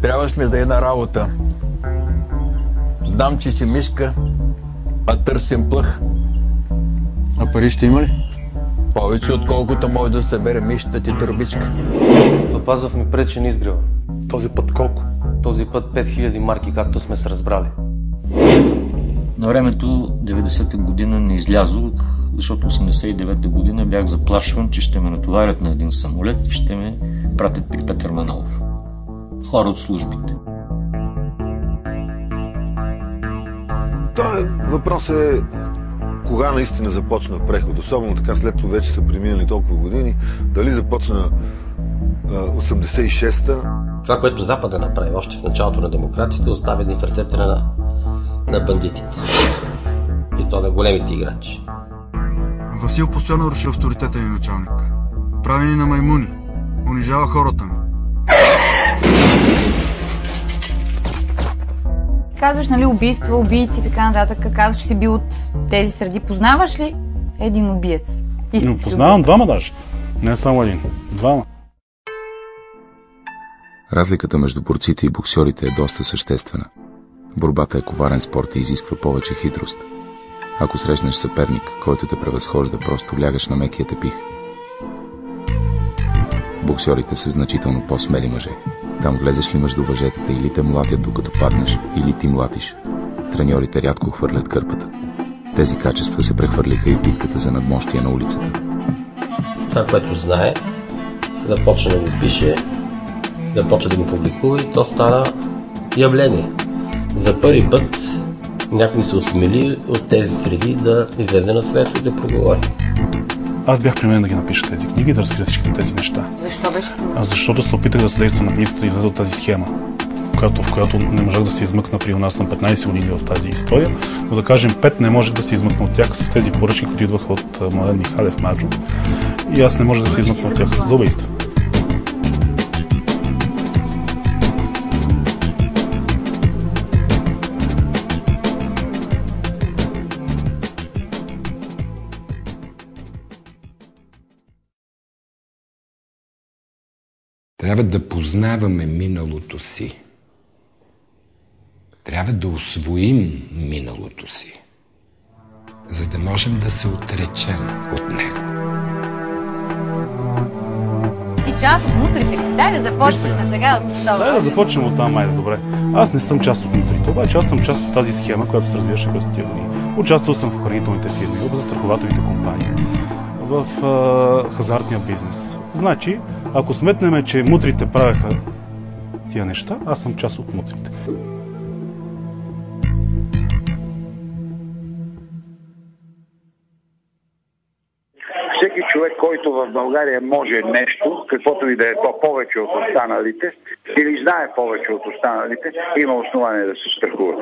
Трябваш ми за една работа. Знам, че си мишка, а търсим плъх. А пари ще има ли? Повече отколкото може да събере мишата ти турбичка. Папазов ми пречи на изгрева. Този път колко? Този път 5000 марки, както сме се разбрали. На времето, 90-та година не излязох, защото 89-та година бях заплашван, че ще ме натоварят на един самолет и ще ме пратят при Петър Манолов. Хора от службите. Той въпрос е кога наистина започна преход, особено така след това вече са преминали толкова години, дали започна 86-та. Това, което Запада направи още в началото на демокрацията, оставя ни в ръцете на бандитите. И то на големите играчи. Васил постоянно руши авторитетен ни началник. Прави ни на маймуни. Унижава хората ми. Казваш, нали, убийства, убийци и така нататък. Казваш, че си бил от тези среди. Познаваш ли един убиец? Но познавам двама даже. Не само един. Двама. Разликата между борците и боксерите е доста съществена. Борбата е коварен спорт и изисква повече хитрост. Ако срещнеш съперник, който те превъзхожда, просто лягаш на мекия тепих. Боксерите са значително по-смели мъже. Там влезеш ли между въжетата, или те млатят докато паднеш, или ти млатиш. Треньорите рядко хвърлят кърпата. Тези качества се прехвърлиха и в битката за надмощие на улицата. Това, което знае, започна да го пише, започна да го публикува и то стана явление. За първи път някой се осмели от тези среди да излезе на свет и да проговори. Аз бях примерен да ги напиша тези книги и да разкрия всички тези неща. Защо беше? Защото се опитах да съдействам на министра да излезе от тази схема, в която не можах да се измъкна. При нас съм 15 години в тази история, но да кажем 5 не можех да се измъкна от тях с тези поръчки, които идваха от Младен Михалев Маджо. И аз не можех да се измъкна от тях за убийство. Трябва да познаваме миналото си. Трябва да усвоим миналото си, за да можем да се отречем от него. Ти част от мутрите ли си? Дай да започнем сега от стола. Дай да започнем от там, майде, добре. Аз не съм част от мутрите, обаче аз съм част от тази схема, която се развиваше през тия години. Участвал съм в охранителните фирми, в застрахователните компании, в хазартния бизнес. Значи, ако сметнем, че мутрите правеха тия неща, аз съм част от мутрите. Всеки човек, който в България може нещо, каквото и да е то повече от останалите, или знае повече от останалите, има основание да се страхува.